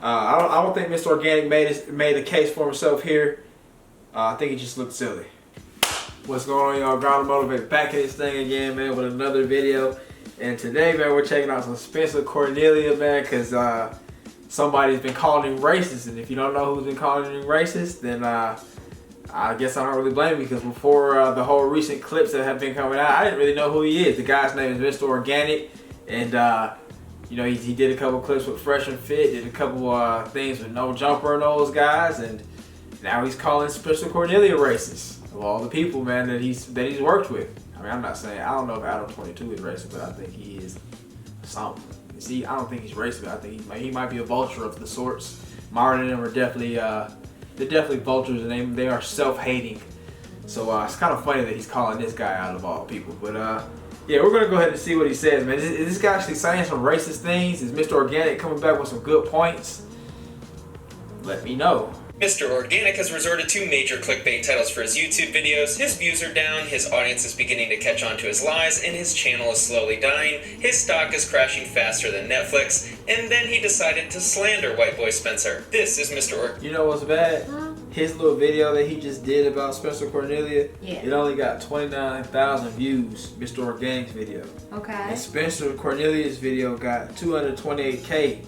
I don't think Mr. Organik made a case for himself here. I think he just looked silly. What's going on, y'all? Ground Motivate back in this thing again, man, with another video. And today, man, we're checking out some Spencer Cornelia, man, because somebody's been calling him racist. And if you don't know who's been calling him racist, then I guess I don't really blame you, because before the whole recent clips that have been coming out, I didn't really know who he is. The guy's name is Mr. Organik, and you know, he did a couple clips with Fresh and Fit, did a couple things with No Jumper and those guys, and now he's calling Spencer Cornelia racist. Of all the people, man, that he's worked with. I mean, I'm not saying, I don't know if Adam 22 is racist, but I think he is something. See, I don't think he's racist, but I think he might be a vulture of the sorts. Myron and them are definitely, they're definitely vultures, and they are self-hating. So it's kind of funny that he's calling this guy out of all people. But yeah, we're gonna go ahead and see what he says, man. Is this guy actually saying some racist things? Is Mr. Organik coming back with some good points? Let me know. Mr. Organik has resorted to major clickbait titles for his YouTube videos. His views are down, his audience is beginning to catch on to his lies, and his channel is slowly dying. His stock is crashing faster than Netflix, and then he decided to slander white boy Spencer. This is Mr. Organik. You know what's bad? His little video that he just did about Spencer Cornelia, it only got 29,000 views, Mr. Organik's video. Okay. And Spencer Cornelia's video got 228K.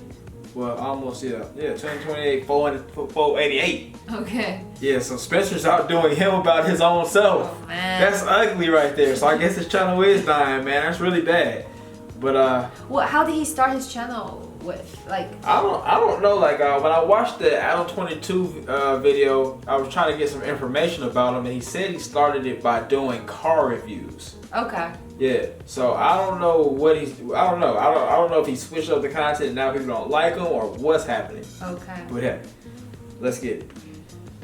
Well, almost, yeah, 228, 488. Okay. Yeah, so Spencer's outdoing him about his own self. Oh, man. That's ugly right there. So I guess his channel is dying, man. That's really bad. But well, how did he start his channel with? Like, I don't know. Like when I watched the Adam 22 video, I was trying to get some information about him, and he said he started it by doing car reviews. okay. Yeah, so I don't know what I don't know if he switched up the content and now people don't like him or what's happening. Okay. But hey, let's get it.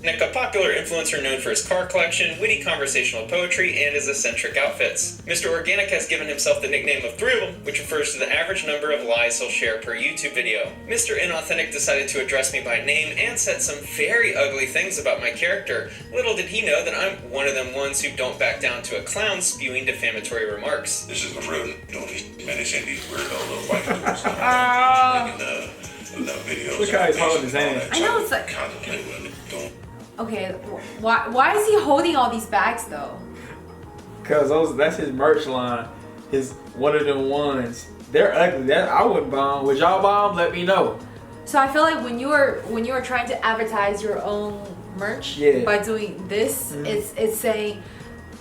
Nick, a popular influencer known for his car collection, witty conversational poetry, and his eccentric outfits. Mr. Organik has given himself the nickname of Thrill, which refers to the average number of lies he'll share per YouTube video. Mr. Inauthentic decided to address me by name and said some very ugly things about my character. Little did he know that I'm one of them ones who don't back down to a clown spewing defamatory remarks. This is the real doing these man. They send these weirdo little white dudes making videos. Look how he's holding his hand. I know, it's like. Contemplate what they're doing. Okay, why is he holding all these bags though? Cause that's his merch line. His one of them ones. They're ugly. I wouldn't buy them. Would y'all buy them? Let me know. So I feel like when you are trying to advertise your own merch by doing this, it's saying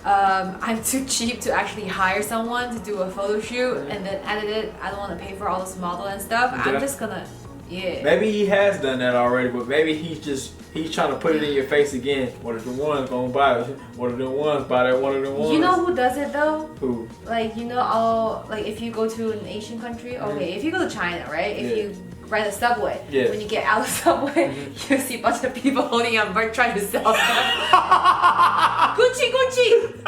I'm too cheap to actually hire someone to do a photo shoot and then edit it. I don't want to pay for all this model and stuff. I'm just gonna Maybe he has done that already, but maybe he's trying to put it in your face again. One of the ones gonna buy it. One of the ones buy that. One of the ones. You know who does it though? Who? Like, you know, like if you go to an Asian country, okay, if you go to China, right? If you ride a subway, when you get out of the subway, you see a bunch of people holding up merch trying to sell stuff. Gucci, $2.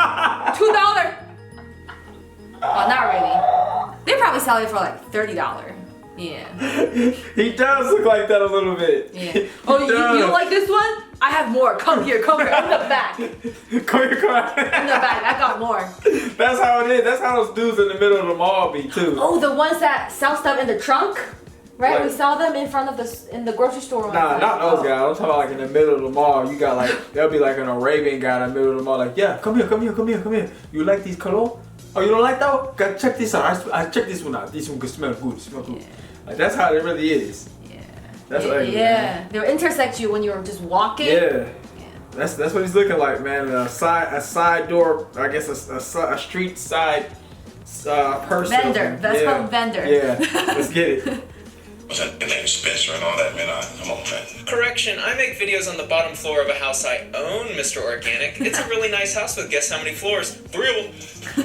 Oh, not really. They probably sell it for like $30. Yeah. He does look like that a little bit. Yeah. Oh, you don't like this one? I have more. Come here. In the back. Come here. In the back. I got more. That's how it is. That's how those dudes in the middle of the mall be too. Oh, the ones that sell stuff in the trunk? Right? Like, we saw them in front of the grocery store. Nah, not those guys. I'm talking about like in the middle of the mall. You got like, there'll be like an Arabian guy in the middle of the mall. Like, yeah, come here. You like these color? Oh, you don't like that one? Check this out. I check this one out. This one could smell good. Yeah. Like, that's how it really is. Yeah. That's ugly. Yeah. They'll intersect you when you're just walking. Yeah. That's what he's looking like, man. A side door. I guess a street side person. Vendor. That's called vendor. Yeah. Let's get it. What's that name, Spencer and all that, man? Come on, man. Correction, I make videos on the bottom floor of a house I own, Mr. Organik. It's a really nice house with guess how many floors? 3 of them.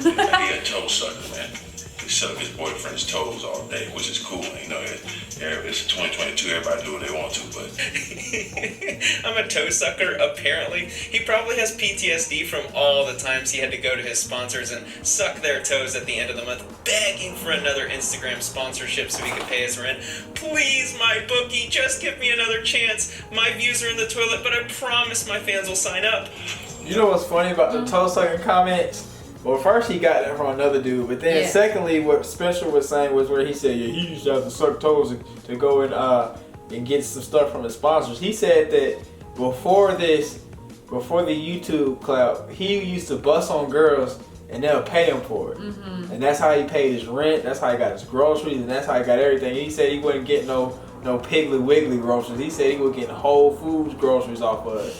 He a toe sucker, man. He suck his boyfriend's toes all day, which is cool. You know, it's 2022, everybody do what they want to, but... I'm a toe sucker, apparently. He probably has PTSD from all the times he had to go to his sponsors and suck their toes at the end of the month, begging for another Instagram sponsorship so he could pay his rent. Please, my bookie, just give me another chance. My views are in the toilet, but I promise my fans will sign up. You know what's funny about the toe sucking comments? Well, first he got that from another dude, but then secondly, what Spencer was saying was where he said, yeah, he used to have to suck toes to go and and get some stuff from his sponsors. He said that before the YouTube clout, he used to bust on girls and they'll pay him for it. Mm-hmm. And that's how he paid his rent, that's how he got his groceries, and that's how he got everything. He said he wouldn't get no Piggly Wiggly groceries. He said he was getting Whole Foods groceries off of it.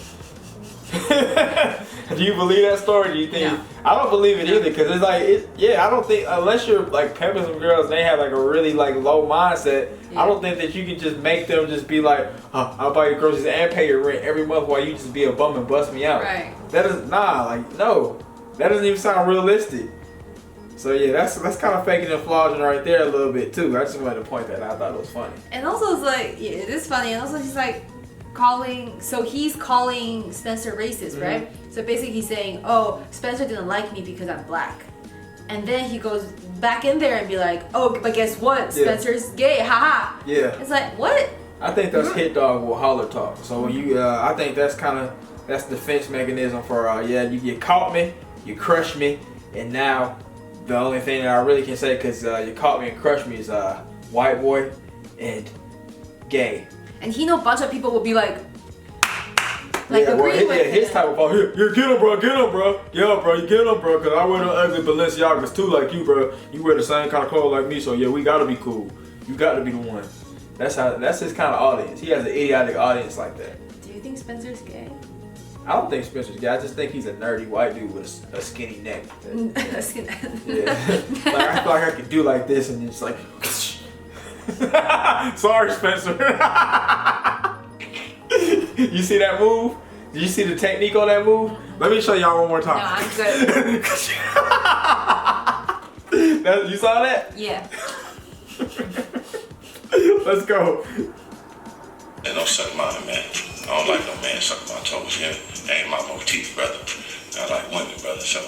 Do you believe that story? Do you think? No. I don't believe it either, because it's like, I don't think, unless you're like pimping some girls and they have like a really like low mindset, I don't think that you can just make them just be like, I'll buy your groceries and pay your rent every month while you just be a bum and bust me out. Right. That is, no. That doesn't even sound realistic. So yeah, that's kind of faking and flogging right there a little bit too. I just wanted to point that out. I thought it was funny. And also it's like, yeah, it is funny, and also he's like, he's calling Spencer racist, right? So basically he's saying, oh, Spencer didn't like me because I'm black. And then he goes back in there and be like, oh, but guess what? Spencer's gay, haha. Yeah. It's like, what? I think that's hit dog with holler talk. So when you, I think that's defense mechanism for, you caught me, you crushed me, and now the only thing that I really can say, because you caught me and crushed me, is white boy and gay. And he know a bunch of people will be like agreeing with him. His type of fault. Here, get him, bro. Yeah, bro, you get him, bro. Cause I wear the ugly Balenciagas too, like you, bro. You wear the same kind of clothes like me, so yeah, we gotta be cool. You gotta be the one. That's his kind of audience. He has an idiotic audience like that. Do you think Spencer's gay? I don't think Spencer's gay. I just think he's a nerdy white dude with a skinny neck. A skinny neck. Yeah. Like I feel like I could do like this and it's like. Sorry, Spencer. You see that move? Did you see the technique on that move? Let me show y'all one more time. No, I'm good. You saw that? Yeah. Let's go. And don't suck mine, man. I don't like no man sucking my toes. Yeah, that ain't my motif, brother. I like women, brother. So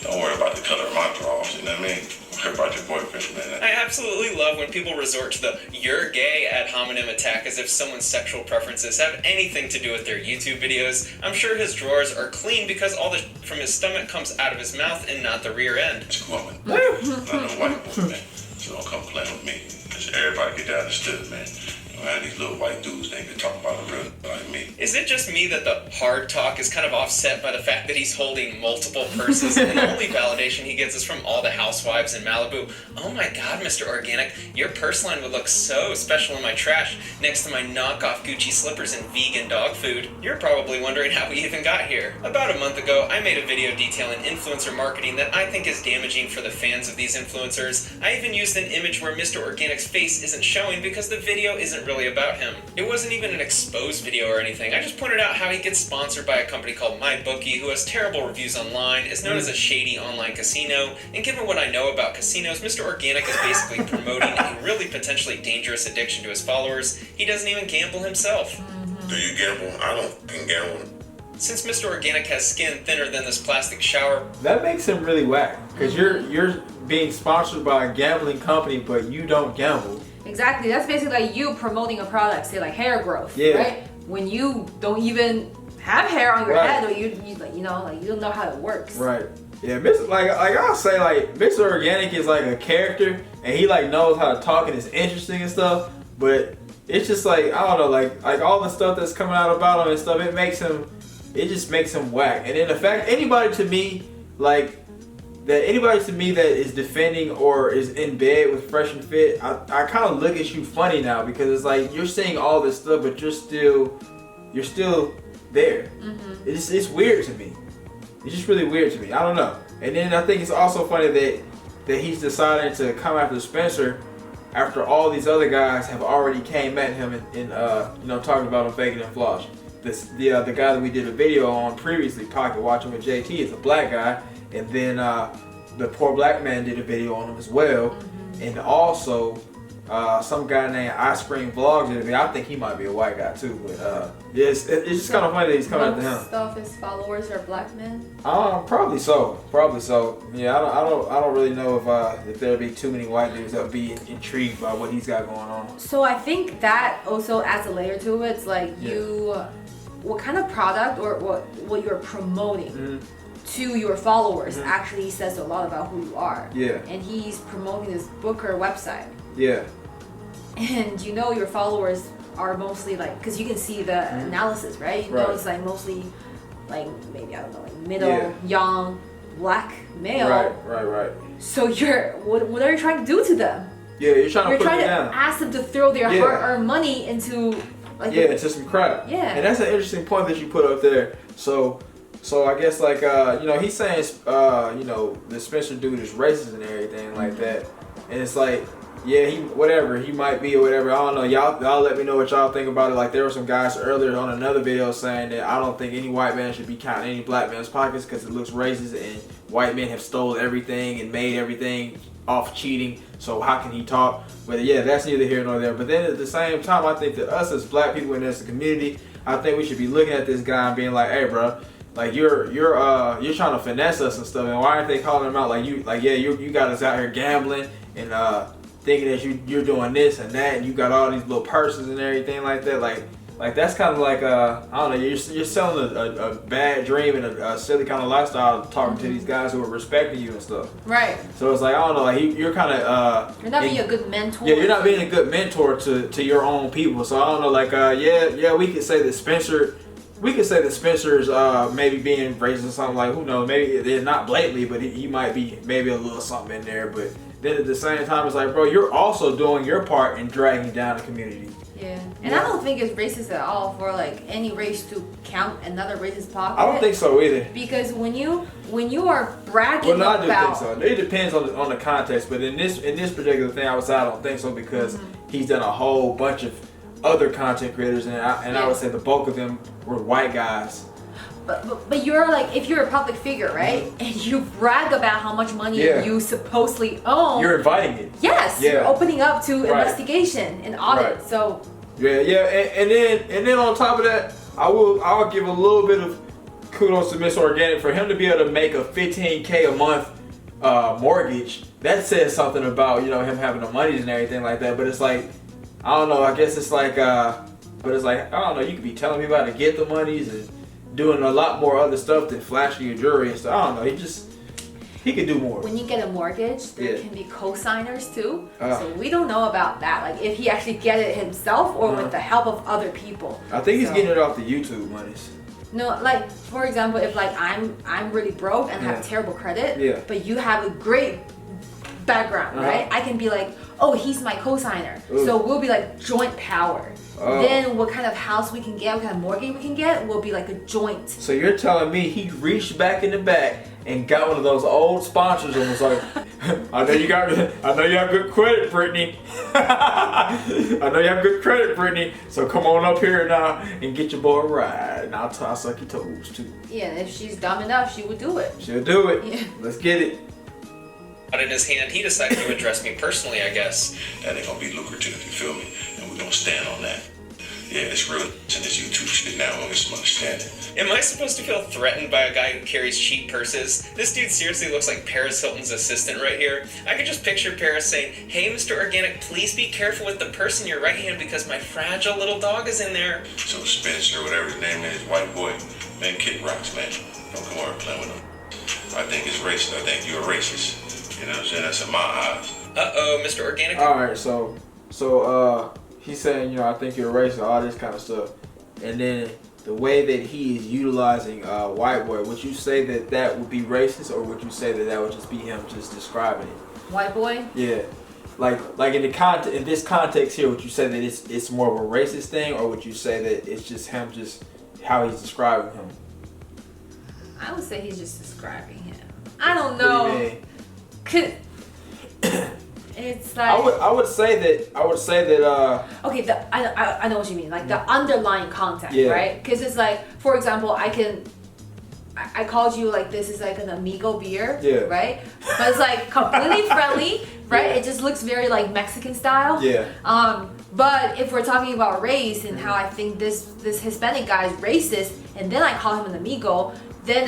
don't worry about the color of my drawers. You know what I mean? Don't worry about your boyfriend, man. I absolutely love when people resort to the "you're gay" ad hominem attack as if someone's sexual preferences have anything to do with their YouTube videos. I'm sure his drawers are clean because all the from his stomach comes out of his mouth and not the rear end. It's a woman. Not no white boy, man. So don't come playing with me. Because everybody get that understood, man. These little white dudes, they can talk about a real like me. Is it just me that the hard talk is kind of offset by the fact that he's holding multiple purses and the only validation he gets is from all the housewives in Malibu? Oh my god, Mr. Organik, your purse line would look so special in my trash next to my knockoff Gucci slippers and vegan dog food. You're probably wondering how we even got here. About a month ago, I made a video detailing influencer marketing that I think is damaging for the fans of these influencers. I even used an image where Mr. Organik's face isn't showing because the video isn't really about him. It wasn't even an exposed video or anything. I just pointed out how he gets sponsored by a company called MyBookie, who has terrible reviews online, is known as a shady online casino, and given what I know about casinos, Mr. Organik is basically promoting a really potentially dangerous addiction to his followers. He doesn't even gamble himself. Do you gamble? I don't gamble. Since Mr. Organik has skin thinner than this plastic shower, that makes him really whack. Because you're being sponsored by a gambling company, but you don't gamble. Exactly. That's basically like you promoting a product, say like hair growth, right? When you don't even have hair on your head, or you don't know how it works. Right. Yeah. Like I'll say, like Mr. Organik is like a character, and he like knows how to talk and is interesting and stuff. But it's just like I don't know, like all the stuff that's coming out about him and stuff. It just makes him whack. And then the fact anybody to me that is defending or is in bed with Fresh and Fit, I kind of look at you funny now, because it's like you're saying all this stuff, but you're still there. Mm-hmm. It's weird to me. It's just really weird to me. I don't know. And then I think it's also funny that he's deciding to come after Spencer after all these other guys have already came at him and talking about him faking and floss. The guy that we did a video on previously, Pocket Watching with JT, is a black guy. And then the Poor Black Man did a video on him as well. Mm-hmm. And also some guy named Ice Cream Vlogs did a video. I think he might be a white guy too. But it's just kind of funny that he's coming after him. Most of his followers are black men? Probably so. Yeah, I don't really know if there'll be too many white dudes that would be intrigued by what he's got going on. So I think that also adds a layer to it. It's like what kind of product or what you're promoting to your followers actually says a lot about who you are. Yeah. And he's promoting this Booker website. Yeah. And your followers are mostly like, because you can see the analysis, right? You know, it's like mostly like maybe, I don't know, like middle, young, black male. Right. So what are you trying to do to them? Yeah, you're trying to ask them to throw their hard-earned money into like into some crap. Yeah. And that's an interesting point that you put up there. So I guess like you know, he's saying you know, the Spencer dude is racist and everything like that. And it's like, yeah, he might be or whatever. I don't know. Y'all let me know what y'all think about it. Like, there were some guys earlier on another video saying that I don't think any white man should be counting any black man's pockets because it looks racist, and white men have stole everything and made everything off cheating. So how can he talk? But yeah, that's neither here nor there. But then at the same time, I think that us as black people in this community, I think we should be looking at this guy and being like, hey, bro, like you're trying to finesse us and stuff, and why aren't they calling him out? Like, you got us out here gambling and thinking that you're doing this and that, and you got all these little purses and everything like that. Like that's kind of like I don't know, you're selling a bad dream and a silly kind of lifestyle, talking to these guys who are respecting you and stuff. Right. So it's like, I don't know, like you're kind of you're not being a good mentor. Yeah, you're not being a good mentor to your own people. So I don't know, like yeah, we could say that Spencer's maybe being racist or something, like, who knows, maybe they're not blatantly, but he might be maybe a little something in there. But then at the same time, it's like, bro, you're also doing your part in dragging down the community. Yeah, and I don't think it's racist at all for like any race to count another race's pocket. I don't think so either. Because when you are bragging about, I do think so. It depends on the context, but in this particular thing, I would say I don't think so, because he's done a whole bunch of other content creators, and I would say the bulk of them were white guys. But you're like, if you're a public figure, right, and you brag about how much money you supposedly own, you're inviting it. Yes, you're opening up to investigation and audit. Right. So and then on top of that, I'll give a little bit of kudos to Mr. Organik for him to be able to make a $15K a month mortgage. That says something about, you know, him having the money and everything like that. But it's like, I don't know, I guess it's like but it's like, I don't know, you could be telling people how to get the monies and doing a lot more other stuff than flashing your jewelry and stuff. I don't know, he could do more. When you get a mortgage, there can be co-signers too. So we don't know about that. Like, if he actually get it himself or with the help of other people. I think he's getting it off the YouTube monies. No, like, for example, if like I'm really broke and have terrible credit, but you have a great background, right? I can be like, oh, he's my co-signer. So we'll be like joint power. Then what kind of house we can get, what kind of mortgage we can get, will be like a joint. So you're telling me he reached back in the back and got one of those old sponsors and was like, I know you have good credit, Brittany. I know you have good credit, Brittany. So come on up here now and get your boy a ride, and I'll suck your toes too. Yeah, and if she's dumb enough, she would do it. She'll do it. Yeah. Let's get it. But in his hand, he decided to address me personally, I guess. That ain't gonna be lucrative, you feel me? And we're gonna stand on that. Yeah, it's real, and this YouTube shit now, we'll get some understanding. Am I supposed to feel threatened by a guy who carries cheap purses? This dude seriously looks like Paris Hilton's assistant right here. I could just picture Paris saying, hey, Mr. Organik, please be careful with the purse in your right hand because my fragile little dog is in there. So Spencer, whatever his name is, white boy, man, kid rocks, man. Don't come over playing with him. I think it's racist. I think you're a racist. You know what I'm saying? That's in my eyes. Uh-oh, Mr. Organik. Alright, so he's saying, you know, I think you're a racist, all this kind of stuff. And then the way that he is utilizing white boy, would you say that would be racist, or would you say that would just be him just describing it? White boy? Yeah. Like in this context here, would you say that it's more of a racist thing, or would you say that it's just him, just how he's describing him? I would say he's just describing him. I don't know. What do you mean? It's like I would say that okay, I know what you mean, like the underlying content, right? Because it's like, for example, I called you like, this is like an amigo beer, right? But it's like completely friendly, right? It just looks very like Mexican style. But if we're talking about race and how I think this Hispanic guy is racist, and then I call him an amigo, then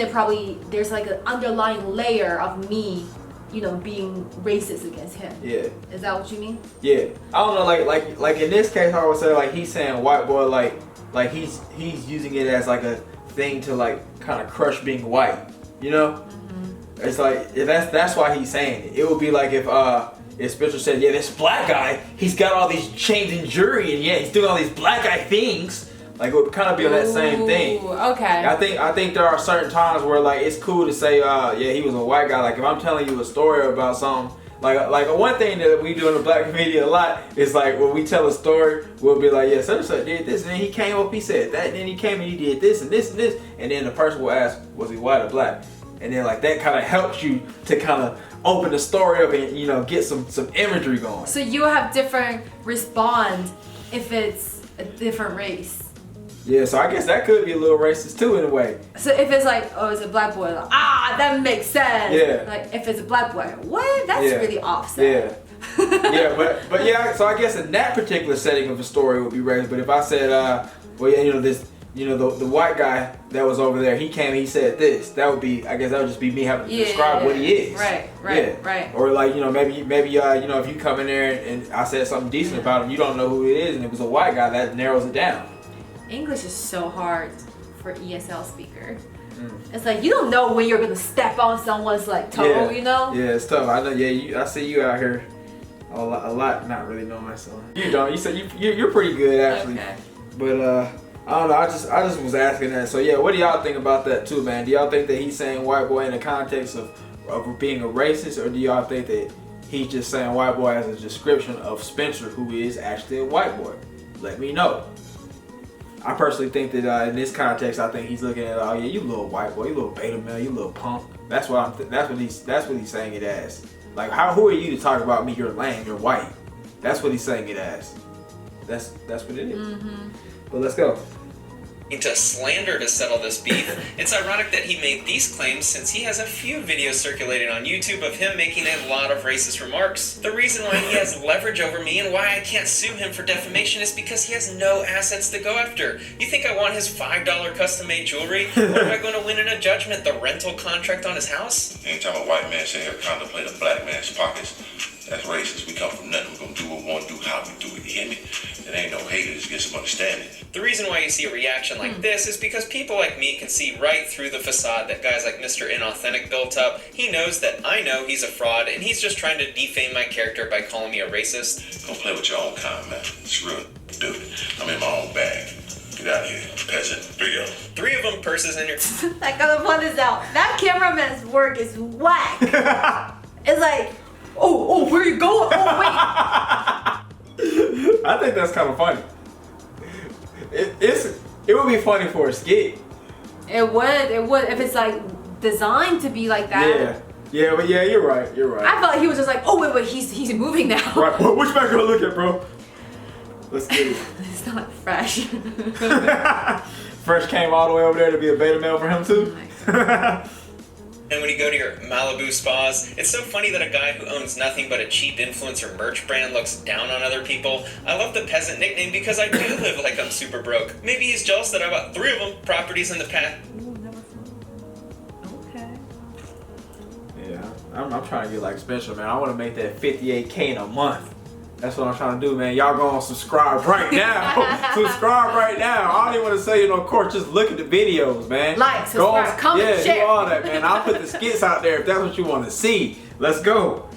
there's like an underlying layer of me, you know, being racist against him. Yeah. Is that what you mean? Yeah. I don't know, like in this case, I would say like he's saying white boy, like he's using it as like a thing to like kind of crush being white, you know? It's like that's why he's saying it. It would be like if if Spencer said, yeah, this black guy, he's got all these chains and jury, and yeah, he's doing all these black guy things. Like it would kind of be on that same thing. Okay. I think there are certain times where like it's cool to say, yeah, he was a white guy. Like if I'm telling you a story about something, like one thing that we do in the black community a lot is like when we tell a story, we'll be like, yeah, such and such did this, and then he came up, he said that, and then he came and he did this and this and this, and then the person will ask, was he white or black? And then like that kind of helps you to kind of open the story up and, you know, get some imagery going. So you have different respond if it's a different race. Yeah, so I guess that could be a little racist too in a way. So if it's like, oh, it's a black boy, like, that makes sense. Yeah. Like if it's a black boy, what? That's really offset. Yeah. Yeah, but yeah, so I guess in that particular setting of the story would be racist. But if I said, well, yeah, you know, this, you know, the white guy that was over there, he came and he said this, that would be, I guess that would just be me having to describe what he is. Right. Or like, you know, maybe you know, if you come in there and I said something decent about him, you don't know who it is, and it was a white guy, that narrows it down. English is so hard for ESL speaker. It's like you don't know when you're gonna step on someone's like toe, you know? Yeah, it's tough. I know. Yeah, I see you out here a lot not really knowing. So you don't. You said you're pretty good actually. Okay. But I don't know. I just was asking that. So yeah, what do y'all think about that too, man? Do y'all think that he's saying white boy in the context of being a racist, or do y'all think that he's just saying white boy as a description of Spencer, who is actually a white boy? Let me know. I personally think that in this context, I think he's looking at, oh yeah, you little white boy, you little beta male, you little punk. That's what he's saying it as. Like, who are you to talk about me? You're lame, you're white. That's what he's saying it as. That's what it is. But let's go. To slander to settle this beef. It's ironic that he made these claims since he has a few videos circulating on YouTube of him making a lot of racist remarks. The reason why he has leverage over me and why I can't sue him for defamation is because he has no assets to go after. You think I want his $5 custom-made jewelry? Or am I going to win in a judgment the rental contract on his house? Anytime a white man say he'll contemplate a black man's pockets, that's racist. We come from nothing. We're going to do what we want to do, how we do it. You hear me? It ain't no haters, get some understanding. The reason why you see a reaction like this is because people like me can see right through the facade that guys like Mr. Inauthentic built up. He knows that I know he's a fraud, and he's just trying to defame my character by calling me a racist. Don't play with your own kind, man. It's real, dude. I'm in my own bag. Get out of here, peasant. 3 of them. 3 of them purses in your... I gotta point this out. That cameraman's work is whack. It's like, oh, where you going? Oh, wait. I think that's kind of funny. It would be funny for a skit. It would if it's like designed to be like that. Yeah, but yeah, you're right. I felt like he was just like, oh wait, he's moving now. Right, which back gonna look at, bro? Let's get it. It's not fresh. Fresh came all the way over there to be a beta male for him too. And when you go to your Malibu spas, it's so funny that a guy who owns nothing but a cheap influencer merch brand looks down on other people. I love the peasant nickname because I do live like I'm super broke. Maybe he's jealous that I bought 3 of them properties in the past. Ooh, never flew. Okay. Yeah, I'm trying to get like Spencer, man. I want to make that $58K in a month. That's what I'm trying to do, man. Y'all go on subscribe right now. Subscribe right now. I don't even want to say it on course. Just look at the videos, man. Like, subscribe, comment, share. Do all that, man. I'll put the skits out there if that's what you want to see. Let's go.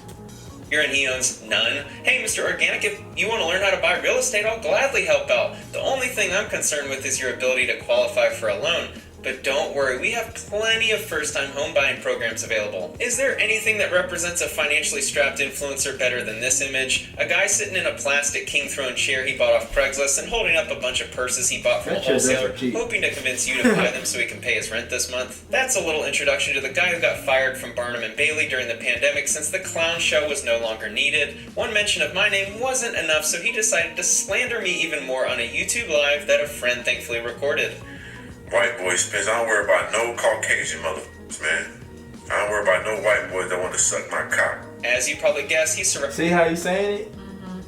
Here and he owns none. Hey, Mr. Organik, if you want to learn how to buy real estate, I'll gladly help out. The only thing I'm concerned with is your ability to qualify for a loan. But don't worry, we have plenty of first-time home buying programs available. Is there anything that represents a financially strapped influencer better than this image? A guy sitting in a plastic king throne chair he bought off Craigslist and holding up a bunch of purses he bought from a wholesaler, hoping to convince you to buy them so he can pay his rent this month. That's a little introduction to the guy who got fired from Barnum & Bailey during the pandemic since the clown show was no longer needed. One mention of my name wasn't enough, so he decided to slander me even more on a YouTube live that a friend thankfully recorded. White boy Spence, I don't worry about no Caucasian motherfuckers, man. I don't worry about no white boys that want to suck my cock. As you probably guessed, he's See how he's saying it?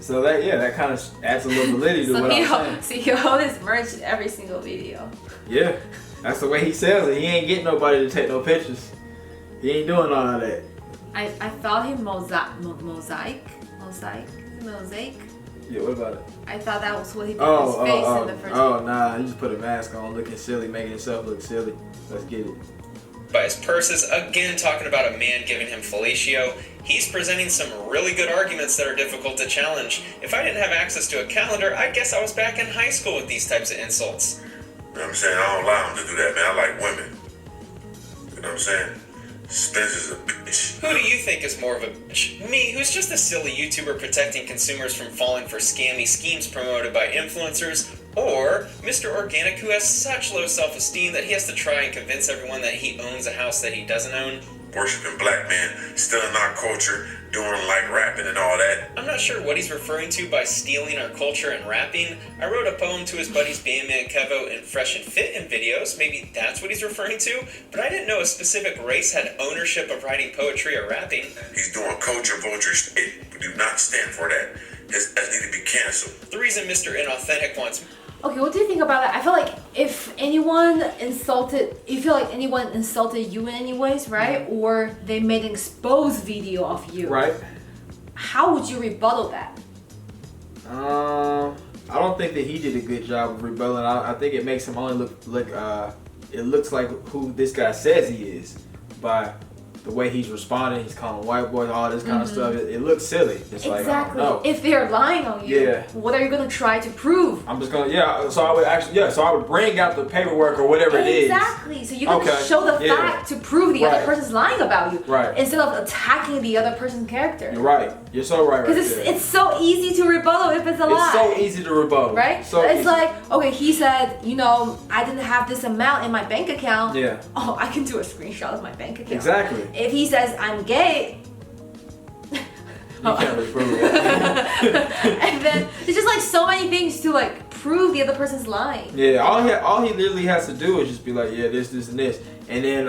So that kind of adds a little validity to what I'm saying. So he holds his merch in every single video. Yeah, that's the way he sells it. He ain't getting nobody to take no pictures. He ain't doing all of that. I thought him mosaic. Yeah, what about it? I thought that was what he put on his face in the first Oh, nah, he just put a mask on, looking silly, making himself look silly. Let's get it. by his purses, again talking about a man giving him fellatio. He's presenting some really good arguments that are difficult to challenge. If I didn't have access to a calendar, I guess I was back in high school with these types of insults. You know what I'm saying? I don't allow him to do that, man. I like women. You know what I'm saying? Spencer's a bitch. Who do you think is more of a bitch? Me, who's just a silly YouTuber protecting consumers from falling for scammy schemes promoted by influencers, or Mr. Organik, who has such low self-esteem that he has to try and convince everyone that he owns a house that he doesn't own? Worshipping black men, stealing our culture, doing like rapping and all that. I'm not sure what he's referring to by stealing our culture and rapping. I wrote a poem to his buddies Bandman Kevo and Fresh and Fit in videos. Maybe that's what he's referring to, but I didn't know a specific race had ownership of writing poetry or rapping. He's doing culture vulture shit. We do not stand for that. His ass need to be canceled. The reason Mr. Inauthentic wants... Okay, what do you think about that? I feel like if anyone insulted you in any ways, right? Or they made an exposed video of you, right? How would you rebuttal that? I don't think that he did a good job of rebutting. I think it makes him only look it looks like who this guy says he is by the way he's responding. He's calling white boys, all this kind of stuff. It looks silly. It's exactly. Like, I don't know. If they're lying on you, what are you gonna try to prove? I'm just gonna So I would bring out the paperwork or whatever it is. Exactly. So you're gonna show the fact to prove the other person's lying about you, instead of attacking the other person's character. You're right. You're so right. Because it's so easy to rebuttal if it's a lie. It's so easy to rebuttal. Right? So it's like, okay, he said, I didn't have this amount in my bank account. Yeah. Oh, I can do a screenshot of my bank account. Exactly. If he says I'm gay, you can't really prove it. and then there's just like so many things to like prove the other person's lying. Yeah, all he literally has to do is just be like, yeah, this, and this, and then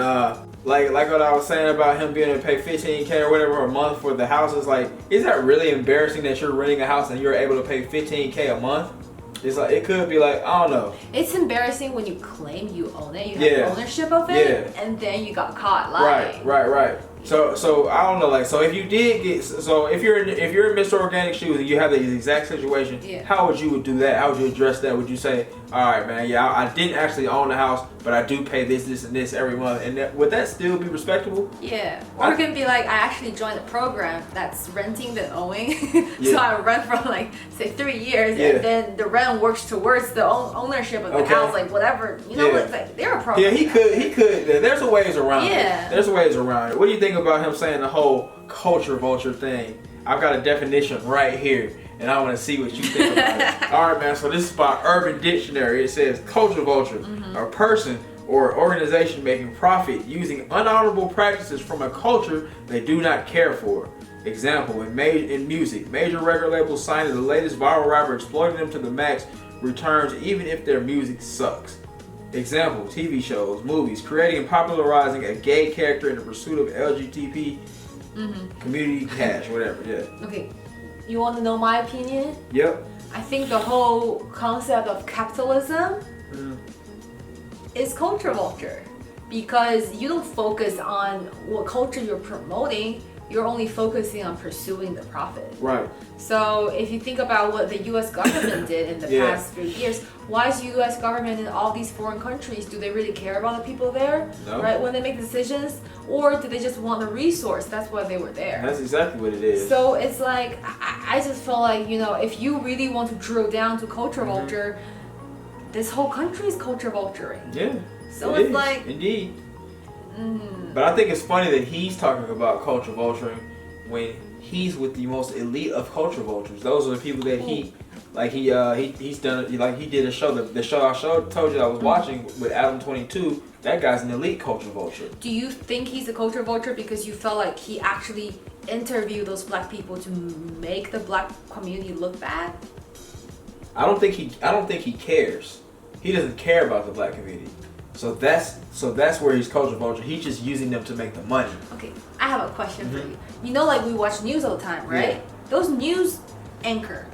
like what I was saying about him being able to pay $15K or whatever a month for the house. Is like, is that really embarrassing that you're renting a house and you're able to pay $15K a month? It's like, it could be like, I don't know. It's embarrassing when you claim you own it, you have ownership of it, and then you got caught lying. Right. So I don't know, like, so if you did get, so if you're in Mr. Organik shoes and you have the exact situation, how would you do that? How would you address that? Would you say, all right, man, I didn't actually own the house, but I do pay this, and this every month, and would that still be respectable? Yeah. Or it can be like, I actually joined a program that's renting the owing, so I rent for like say 3 years, and then the rent works towards the ownership of the house, like whatever, it's like they're a program. Yeah, he could. There's a ways around it. There's a ways around it. What do you think about him saying the whole culture vulture thing? I've got a definition right here, and I want to see what you think about it. All right, man. So this is by Urban Dictionary. It says culture vulture, a person or organization making profit using unhonorable practices from a culture they do not care for. Example, in music, major record labels signing the latest viral rapper, exploiting them to the max, returns even if their music sucks. Example, TV shows, movies, creating and popularizing a gay character in the pursuit of LGBT community cash, whatever, Okay, you want to know my opinion? Yep. I think the whole concept of capitalism is culture vulture, because you don't focus on what culture you're promoting. You're only focusing on pursuing the profit. Right. So if you think about what the U.S. government did in the past few years, why is the U.S. government in all these foreign countries? Do they really care about the people there? No. Right, when they make decisions? Or do they just want the resource? That's why they were there. That's exactly what it is. So it's like, I just feel like, if you really want to drill down to culture vulture, this whole country is culture vulturing. Yeah. So it's like... Indeed. But I think it's funny that he's talking about culture vulturing when he's with the most elite of culture vultures. Those are the people that he's done, like he did a show, the show I told you I was watching with Adam 22. That guy's an elite culture vulture. Do you think he's a culture vulture because you felt like he actually interviewed those black people to make the black community look bad? I don't think he cares. He doesn't care about the black community. So that's where he's culture vulture. He's just using them to make the money. Okay, I have a question for you. Like we watch news all the time, right? Yeah. Those news anchor,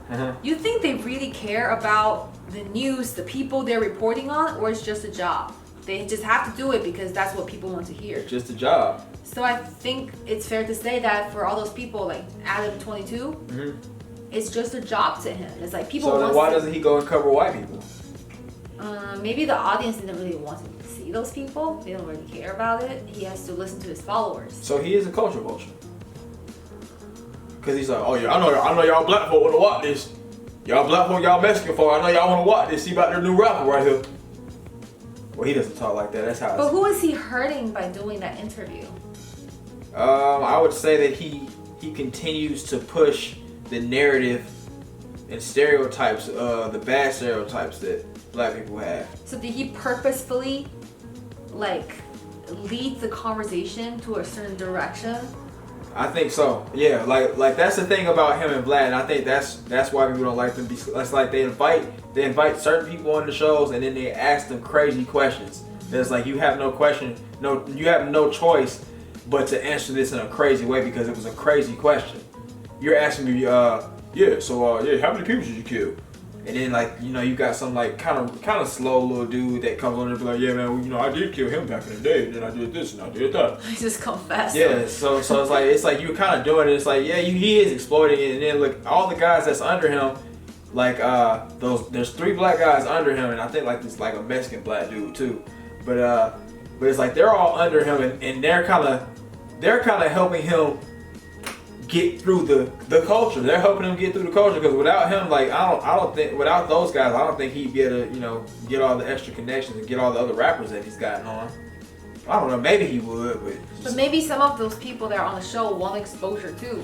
you think they really care about the news, the people they're reporting on, or it's just a job? They just have to do it because that's what people want to hear. It's just a job. So I think it's fair to say that for all those people, like Adam 22, it's just a job to him. It's like people. So then why doesn't he go and cover white people? Maybe the audience didn't really want to see those people. They don't really care about it. He has to listen to his followers. So he is a culture vulture. Cause he's like, oh yeah, I know y'all black folk wanna watch this. Y'all black folk, y'all Mexican folk, I know y'all wanna watch this. See about their new rapper right here. Well, he doesn't talk like that. That's how. But who is he hurting by doing that interview? I would say that he continues to push the narrative and stereotypes, the bad stereotypes that black people have. So did he purposefully, like, lead the conversation to a certain direction? I think so. Yeah, like that's the thing about him and Vlad, and I think that's why people don't like them. It's like they invite certain people on the shows, and then they ask them crazy questions. And it's like you have you have no choice but to answer this in a crazy way because it was a crazy question. You're asking me, how many people did you kill? And then like, you got some like kind of slow little dude that comes on and be like, yeah man, I did kill him back in the day, and then I did this and I did that. I just confessed. Yeah, so it's like you're kind of doing it. It's like, yeah, he is exploiting it, and then look, all the guys that's under him, like there's 3 black guys under him, and I think like this like a Mexican black dude too, but it's like they're all under him, and they're kind of helping him get through the culture. They're helping him get through the culture because without him, like I don't think without those guys, I don't think he'd be able to get all the extra connections and get all the other rappers that he's gotten on. I don't know, maybe he would, but maybe some of those people that are on the show want exposure too.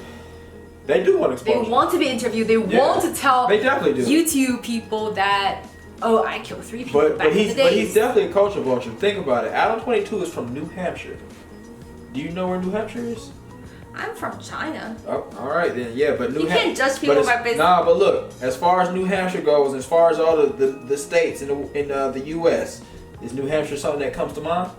They do want exposure. They want to be interviewed. They want to tell they definitely do. YouTube people that, oh, I killed 3 people back in the day. But he's definitely a culture vulture. Think about it. Adam 22 is from New Hampshire. Do you know where New Hampshire is? I'm from China. Oh, all right then. Yeah, but you can't judge people by business. Nah, but look, as far as New Hampshire goes, as far as all the states in the U.S., is New Hampshire something that comes to mind?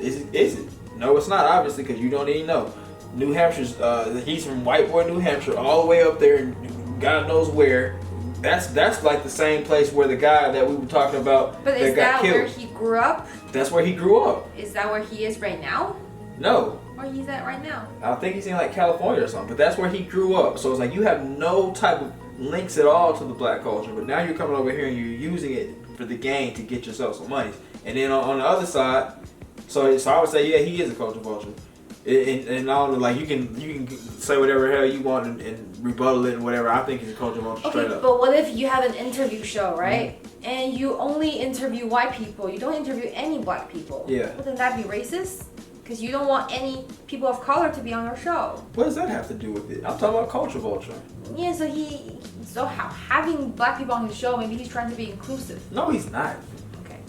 Is it? No, it's not, obviously, because you don't even know. New Hampshire's, he's from White Boy, New Hampshire, all the way up there, and God knows where. That's like the same place where the guy that we were talking about but that got killed. Where he grew up? That's where he grew up. Is that where he is right now? No. Where he's at right now? I think he's in like California or something, but that's where he grew up. So it's like you have no type of links at all to the black culture, but now you're coming over here and you're using it for the game to get yourself some money. And then on the other side, so I would say, yeah, he is a culture vulture. And I don't know, like you can say whatever the hell you want and rebuttal it and whatever. I think he's a culture vulture straight up. But what if you have an interview show, right? Mm-hmm. And you only interview white people, you don't interview any black people. Yeah. Wouldn't that be racist? Because you don't want any people of color to be on your show. What does that have to do with it? I'm talking about culture vulture. Yeah, so having black people on his show, maybe he's trying to be inclusive. No, he's not.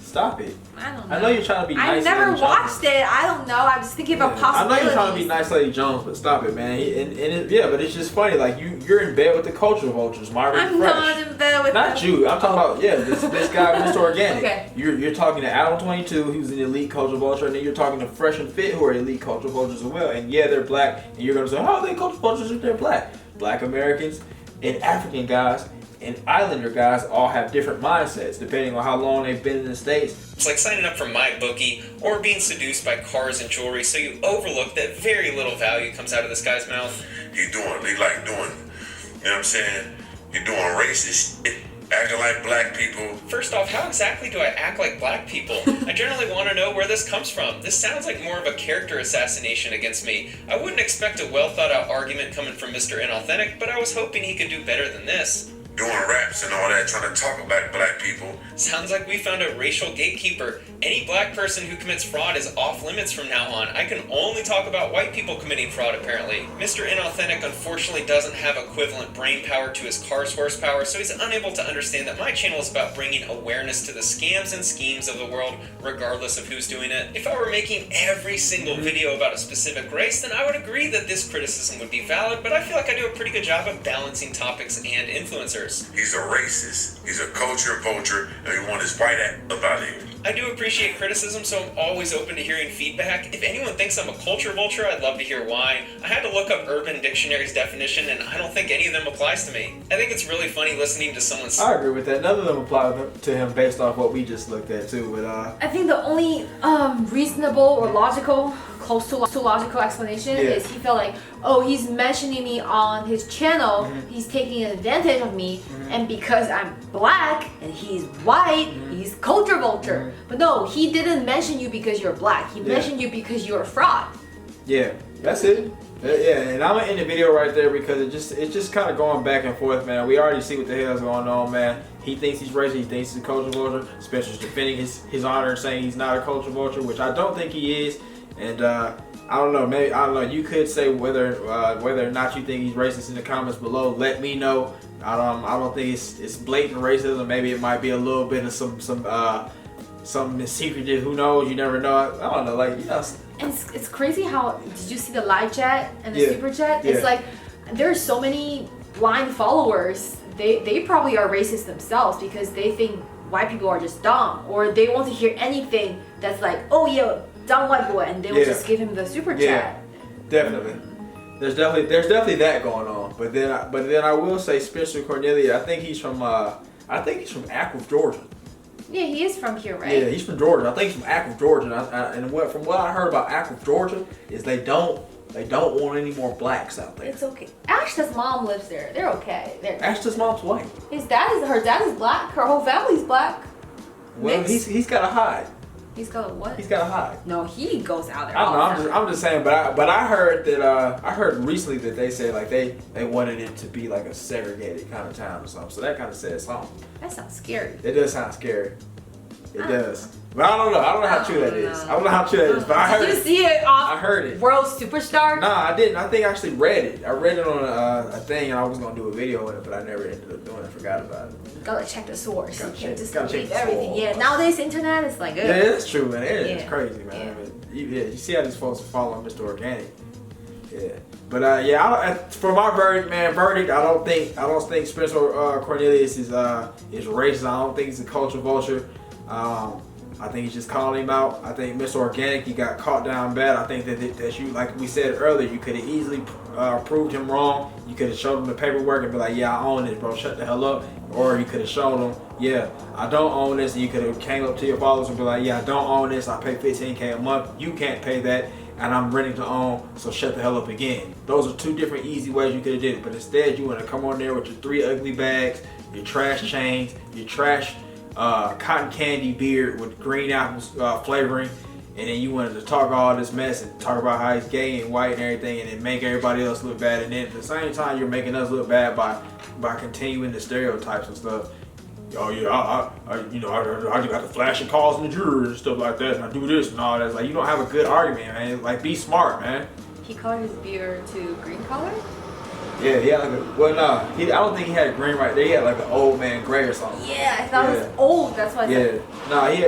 Stop it. I don't know. I know you're trying to be nice. I never watched it. I don't know. I was thinking about possibilities. I know you're trying to be nice, Lady Jones, but stop it, man. But it's just funny. Like you're in bed with the culture vultures, Margaret I'm Fresh. not in bed with Not them. you. I'm talking about this guy, Mr. Organik. Okay. You're talking to Adam 22, who's an elite culture vulture, and then you're talking to Fresh and Fit, who are elite culture vultures as well. And yeah, they're black, and you're gonna say, how are they culture vultures if they're black? Black Americans and African guys and Islander guys all have different mindsets depending on how long they've been in the States. It's like signing up for MyBookie or being seduced by cars and jewelry, so you overlook that very little value comes out of this guy's mouth. They like doing, you know what I'm saying? You're doing racist shit, acting like black people. First off, how exactly do I act like black people? I generally want to know where this comes from. This sounds like more of a character assassination against me. I wouldn't expect a well thought out argument coming from Mr. Inauthentic, but I was hoping he could do better than this. Doing raps and all that, trying to talk about black people. Sounds like we found a racial gatekeeper. Any black person who commits fraud is off limits from now on. I can only talk about white people committing fraud, apparently. Mr. Inauthentic unfortunately doesn't have equivalent brain power to his car's horsepower, so he's unable to understand that my channel is about bringing awareness to the scams and schemes of the world, regardless of who's doing it. If I were making every single video about a specific race, then I would agree that this criticism would be valid, but I feel like I do a pretty good job of balancing topics and influencers. He's a racist, he's a culture vulture, and he want his white ass up out of here. I do appreciate criticism, so I'm always open to hearing feedback. If anyone thinks I'm a culture vulture, I'd love to hear why. I had to look up Urban Dictionary's definition, and I don't think any of them applies to me. I think it's really funny listening to someone... I agree with that. None of them apply to him based off what we just looked at, too. But I think the only reasonable or logical close to logical explanation is he felt like, oh, he's mentioning me on his channel, he's taking advantage of me, and because I'm black and he's white, he's culture vulture. But no, he didn't mention you because you're black. He mentioned you because you're a fraud. Yeah, that's it. Yeah, and I'm gonna end the video right there because it's just kind of going back and forth, man. We already see what the hell's going on, man. He thinks he's racist. He thinks he's a culture vulture. Spencer's defending his honor and saying he's not a culture vulture, which I don't think he is. And I don't know. Maybe I don't know. You could say whether or not you think he's racist in the comments below. Let me know. I don't think it's blatant racism. Maybe it might be a little bit of something secretive. Who knows? You never know. I don't know. Like, you know. And it's crazy how, did you see the live chat and the super chat? It's like there's so many blind followers. They probably are racist themselves because they think white people are just dumb, or they want to hear anything that's like, oh yeah, dumb white boy, and they will just give him the super chat. Yeah, definitely. There's definitely that going on. But then I will say Spencer Cornelia. I think he's from Ackworth, Georgia. Yeah, he is from here, right? Yeah, he's from Georgia. I think he's from Ackworth, Georgia. And from what I heard about Ackworth, Georgia, is they don't want any more blacks out there. It's okay. Ashton's mom lives there. They're okay. Ashton's mom's white. Her dad is black. Her whole family's black. Well, he's got to hide. He's got a what? He's got to hide. No, he goes out there. I'm just saying. But I heard that I heard recently that they say like they wanted it to be like a segregated kind of town or something. So that kind of says something. That sounds scary. It does sound scary. It does. But I don't know. I don't know how true that is. I don't know how true that is. But I heard. Did you see it off? I heard it. World Superstar? Nah, I didn't. I think I actually read it. I read it on a thing, and I was gonna do a video on it, but I never ended up doing it. I forgot about it. Gotta check the source. You can't just check believe the everything. source. Yeah, nowadays internet is like, yeah, that's true, man. It's crazy, man. Yeah. I mean, you see how these folks are following Mr. Organik. Yeah, but for my verdict, I don't think Spencer Cornelius is racist. I don't think he's a culture vulture. I think he's just calling him out. I think Mr. Organik, he got caught down bad. I think that you, like we said earlier, you could have easily proved him wrong. You could have showed him the paperwork and be like, yeah, I own this, bro. Shut the hell up. Or you could have shown him, yeah, I don't own this. And you could have came up to your followers and be like, yeah, I don't own this. I pay $15K a month. You can't pay that. And I'm ready to own, so shut the hell up again. Those are two different easy ways you could have did it. But instead, you want to come on there with your 3 ugly bags, your trash chains, your trash cotton candy beard with green apples flavoring, and then you wanted to talk all this mess and talk about how he's gay and white and everything, and then make everybody else look bad. And then at the same time, you're making us look bad by continuing the stereotypes and stuff. Oh yeah, I got the flashing calls in the jury and stuff like that, and I do this and all that. It's like, you don't have a good argument, man. Like, be smart, man. He colored his beard to green color? Yeah, he had like I don't think he had a green right there. He had like an old man gray or something. Yeah, I thought it was old. That's why.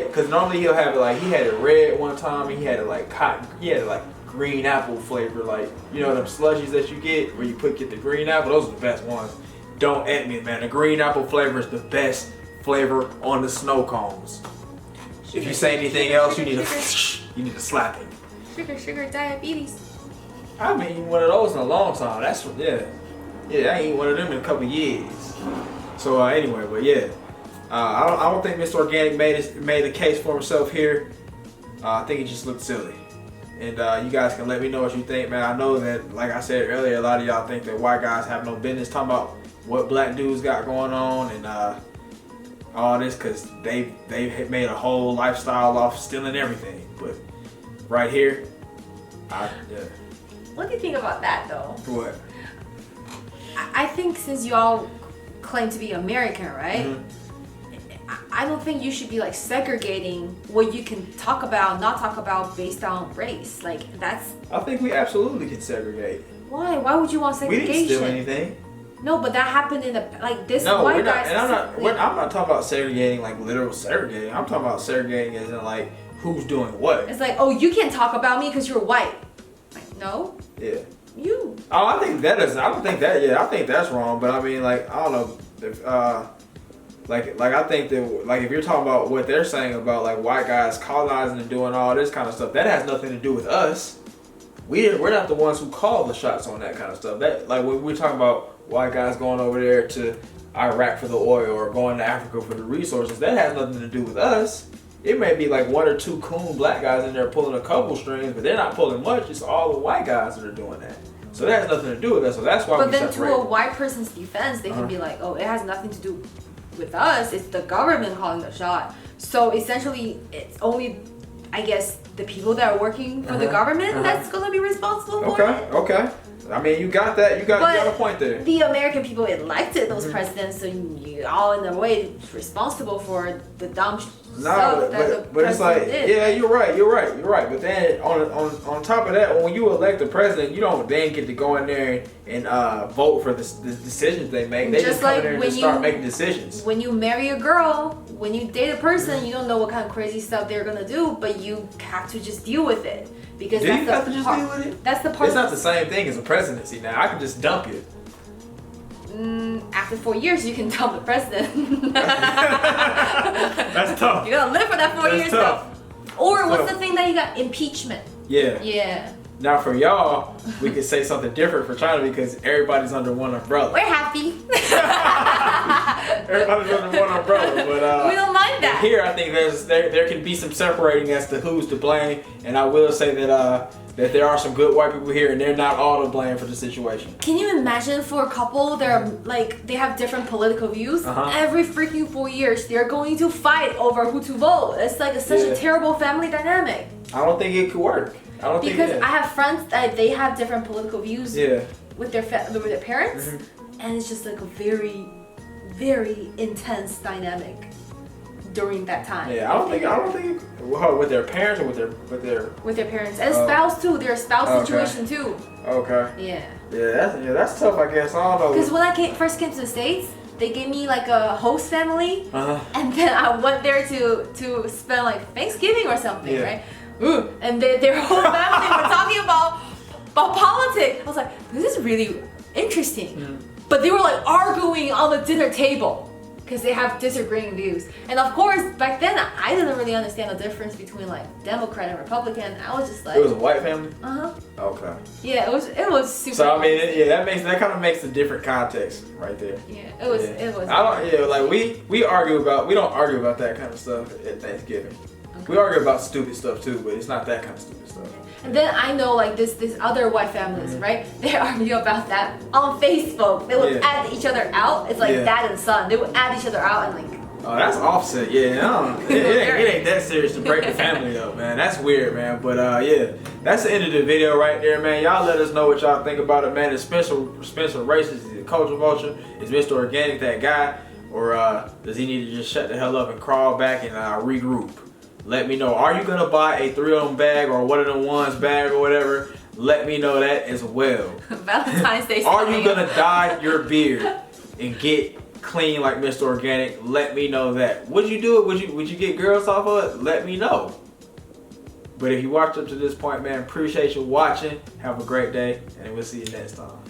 Because normally he'll have it like, he had it red one time. And he had it like cotton. He had it like green apple flavor, like, you know them slushies that you get where you get the green apple. Those are the best ones. Don't at me, man. The green apple flavor is the best flavor on the snow cones. If you say anything else, you need to slap him. Sugar, diabetes. I haven't eaten one of those in a long time. That's I ain't eaten one of them in a couple years. So anyway, but yeah, I don't think Mr. Organik made the case for himself here. I think it just looked silly. And you guys can let me know what you think, man. I know that, like I said earlier, a lot of y'all think that white guys have no business talking about what black dudes got going on and all this, because they made a whole lifestyle off stealing everything. But right here, What do you think about that, though? What? I think since you all claim to be American, right? I don't think you should be like segregating what you can talk about, not talk about based on race. Like, that's. I think we absolutely can segregate. Why? Why would you want segregation? We didn't steal anything. No, but that happened in this No, white we're not, guy. and I'm not talking about segregating like literal segregating. I'm talking about segregating as in like who's doing what. It's like, oh, you can't talk about me because you're white. Like, no. Yeah. You. Oh, I think that is. I don't think that. Yeah, I think that's wrong. But I mean, like, I don't know. If, like I think that, like, if you're talking about what they're saying about like white guys colonizing and doing all this kind of stuff, that has nothing to do with us. We're not the ones who call the shots on that kind of stuff. That, like, when we're talking about white guys going over there to Iraq for the oil or going to Africa for the resources, that has nothing to do with us. it may be like one or two coon black guys in there pulling a couple strings, but they're not pulling much. It's all the white guys that are doing that. So that has nothing to do with us. So that's why but we then separate. to a white person's defense, they can be like, oh, it has nothing to do with us. It's the government calling the shot. So essentially, it's only, I guess, the people that are working for the government that's going to be responsible for it. Okay. I mean, you got that. You got a point there. The American people elected those presidents, so you all in a way responsible for the dumb stuff that the but it's like, did. yeah, you're right. But then on top of that, when you elect the president, you don't then get to go in there and vote for the decisions they make. They just come in there and just start making decisions. When you marry a girl, when you date a person, you don't know what kind of crazy stuff they're gonna do, but you have to just deal with it. Because Do you have to just deal with it? That's the part. It's not the same thing as a presidency. Now I can just dump you. After 4 years, you can dump the president. That's tough. You gotta live for that 4 years. Tough. Or what's the thing that you got? Impeachment. Yeah. Yeah. Now for y'all, we could say something different for China because everybody's under one umbrella. We're happy. Everybody's under one umbrella, but we don't mind that. Here, I think there can be some separating as to who's to blame, and I will say that there are some good white people here, and they're not all to blame for the situation. Can you imagine for a couple that are like they have different political views? Every freaking 4 years, they're going to fight over who to vote. It's like such a terrible family dynamic. I don't think it could work. Because I have friends that they have different political views with their parents, and it's just like a very, very intense dynamic during that time. Yeah, I don't think with their parents or with their parents and spouse too. Their spouse situation too. Okay. Yeah. That's tough. I guess I don't know. Because when I first came to the States, they gave me like a host family, and then I went there to spend like Thanksgiving or something, right? And their whole family were talking about politics. I was like, this is really interesting. But they were like arguing on the dinner table because they have disagreeing views. And of course, back then I didn't really understand the difference between like Democrat and Republican. I was just like, it was a white family. Okay. Yeah, it was super. So I mean, that kind of makes a different context right there. Yeah, it was. I don't. Yeah, like we don't argue about that kind of stuff at Thanksgiving. We argue about stupid stuff too, but it's not that kind of stupid stuff. And then I know like this other white families, right? They argue about that on Facebook. They would add each other out. It's like dad and son. They would add each other out and like. Oh, that's offset. Yeah, it ain't that serious to break the family up, man. That's weird, man. But that's the end of the video right there, man. Y'all let us know what y'all think about it, man. Is Spencer racist? Is he a culture vulture? Is Mr. Organik that guy? Or does he need to just shut the hell up and crawl back and regroup? Let me know. Are you gonna buy a 3 of them bag or one of them ones bag or whatever? Let me know that as well. Valentine's Day. Are you gonna dye your beard and get clean like Mr. Organik? Let me know that. Would you do it? Would you get girls off of it? Let me know. But if you watched up to this point, man, appreciate you watching. Have a great day, and we'll see you next time.